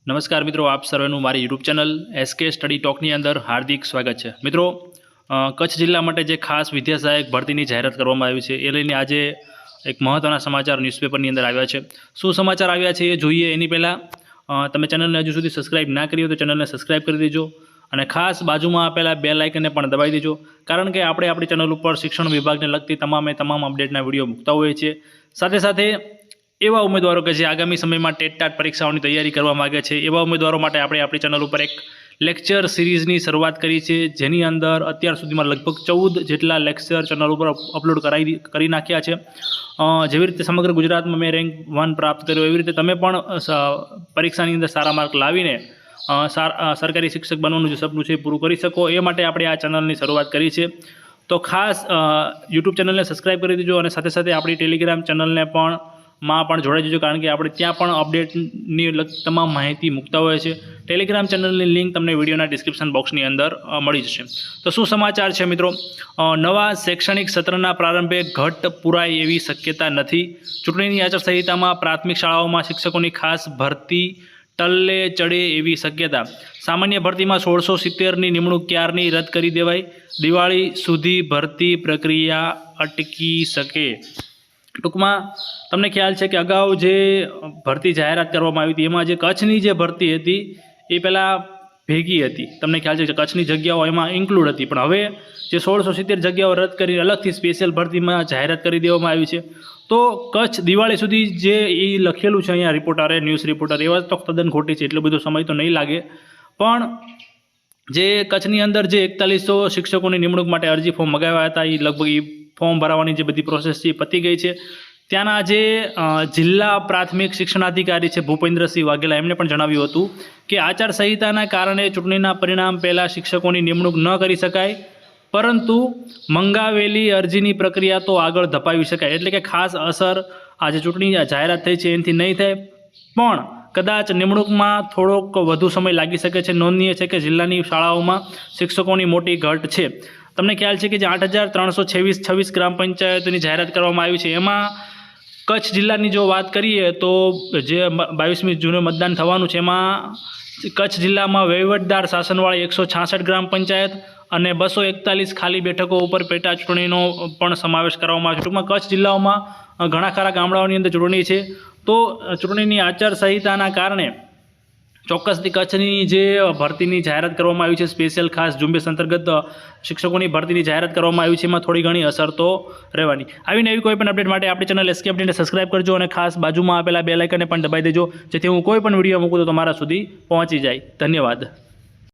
નમસ્કાર મિત્રો, આપ સર્વેનું મારી યુટ્યુબ ચેનલ SK સ્ટડી ટોકની અંદર હાર્દિક સ્વાગત છે। મિત્રો, કચ્છ જિલ્લા માટે જે ખાસ વિદ્યા સહાયક ભરતીની જાહેરાત કરવામાં આવી છે એ લઈને આજે એક મહત્ત્વના સમાચાર ન્યૂઝપેપરની અંદર આવ્યા છે। શું સમાચાર આવ્યા છે એ જોઈએ એની પહેલાં તમે ચેનલને હજુ સુધી સબસ્ક્રાઇબ ના કરી હોય તો ચેનલને સબસ્ક્રાઇબ કરી દેજો અને ખાસ બાજુમાં આપેલા બેલ આઇકનને પણ દબાવી દેજો, કારણ કે આપણે આપણી ચેનલ ઉપર શિક્ષણ વિભાગને લગતી તમામ અપડેટના વિડીયો મૂકતા હોઈએ છીએ। સાથે સાથે એવા ઉમેદવારો કે જે આગામી સમયમાં ટેટ પરીક્ષાઓની તૈયારી કરવા માગે છે એવા ઉમેદવારો માટે આપણે આપણી ચેનલ ઉપર એક લેક્ચર સિરીઝની શરૂઆત કરી છે, જેની અંદર અત્યાર સુધીમાં લગભગ 14 જેટલા લેક્ચર ચેનલ ઉપર અપલોડ કરી નાખ્યા છે। જેવી રીતે સમગ્ર ગુજરાતમાં મેં રેન્ક 1 પ્રાપ્ત કર્યો, એવી રીતે તમે પણ પરીક્ષાની અંદર સારા માર્ક લાવીને સરકારી શિક્ષક બનવાનું જે સપનું છે એ પૂરું કરી શકો, એ માટે આપણે આ ચેનલની શરૂઆત કરી છે। તો ખાસ યુટ્યુબ ચેનલને સબસ્ક્રાઈબ કરી દેજો અને સાથે સાથે આપણી ટેલિગ્રામ ચેનલને પણ જોડાઈ જજો, કારણ કે આપણે ત્યાં પણ અપડેટની તમામ માહિતી મૂકતા હોય છે। ટેલિગ્રામ ચેનલની લિંક તમને વિડીયોના ડિસ્ક્રિપ્શન બોક્સની અંદર મળી જશે। તો શું સમાચાર છે મિત્રો? નવા શૈક્ષણિક સત્રના પ્રારંભે ઘટ પૂરાય એવી શક્યતા નથી। ચૂંટણીની આચારસંહિતામાં પ્રાથમિક શાળાઓમાં શિક્ષકોની ખાસ ભરતી ટલ્લે ચડે એવી શક્યતા। સામાન્ય ભરતીમાં 1670ની નિમણૂક ક્યારની રદ કરી દેવાય। દિવાળી સુધી ભરતી પ્રક્રિયા અટકી શકે। ટૂંકમાં તમને ખ્યાલ છે કે અગાઉ જે ભરતી જાહેરાત કરવામાં આવી હતી એમાં જે કચ્છની જે ભરતી હતી એ પહેલાં ભેગી હતી, તમને ખ્યાલ છે કે કચ્છની જગ્યાઓ એમાં ઇન્ક્લુડ હતી, પણ હવે જે 1670 જગ્યાઓ રદ કરી અલગથી સ્પેશિયલ ભરતીમાં જાહેરાત કરી દેવામાં આવી છે। તો કચ્છ દિવાળી સુધી જે એ લખેલું છે અહીંયા રિપોર્ટરે, ન્યૂઝ રિપોર્ટર, એ વાત તો તદ્દન ખોટી છે, એટલો બધો સમય તો નહીં લાગે, પણ જે કચ્છની અંદર જે 4100 શિક્ષકોની નિમણૂક માટે અરજી ફોર્મ મગાવ્યા હતા એ લગભગ એ ફોર્મ ભરાવાની જે બધી પ્રોસેસ છે એ પતી ગઈ છે। ત્યાંના જે જિલ્લા પ્રાથમિક શિક્ષણાધિકારી છે ભૂપેન્દ્રસિંહ વાઘેલા, એમણે પણ જણાવ્યું હતું કે આચારસંહિતાના કારણે ચૂંટણીના પરિણામ પહેલાં શિક્ષકોની નિમણૂક ન કરી શકાય, પરંતુ મંગાવેલી અરજીની પ્રક્રિયા તો આગળ ધપાવી શકાય। એટલે કે ખાસ અસર આ જે ચૂંટણી જાહેરાત થઈ છે એનાથી નહીં થાય, પણ કદાચ નિમણૂકમાં થોડોક વધુ સમય લાગી શકે છે। નોંધનીય છે કે જિલ્લાની શાળાઓમાં શિક્ષકોની મોટી ઘટ છે। તમને ખ્યાલ છે કે જે 8326 ગ્રામ પંચાયતોની જાહેરાત કરવામાં આવી છે એમાં કચ્છ જિલ્લાની જો વાત કરીએ તો જે 22મી જૂને મતદાન થવાનું છે એમાં કચ્છ જિલ્લામાં વહીવટદાર શાસનવાળી 166 ગ્રામ પંચાયત અને 241 ખાલી બેઠકો ઉપર પેટા ચૂંટણીનો પણ સમાવેશ કરવામાં આવે છે। ટૂંકમાં કચ્છ જિલ્લાઓમાં ઘણા ખરા ગામડાઓની અંદર ચૂંટણી છે। તો ચૂંટણીની આચારસંહિતાના કારણે ચોક્કસથી કચ્છની જે ભરતીની જાહેરાત કરવામાં આવી છે, સ્પેશિયલ ખાસ ઝુંબેશ અંતર્ગત શિક્ષકોની ભરતીની જાહેરાત કરવામાં આવી છે, એમાં થોડી ઘણી અસર તો રહેવાની। આવીને એવી કોઈ પણ અપડેટ માટે આપણી ચેનલ SK અપડેટને સબસ્ક્રાઇબ કરજો અને ખાસ બાજુમાં આપેલા બેલ આઇકનને પણ દબાવી દેજો, જેથી હું કોઈ પણ વિડીયો મૂકું તો તમારા સુધી પહોંચી જાય। ધન્યવાદ।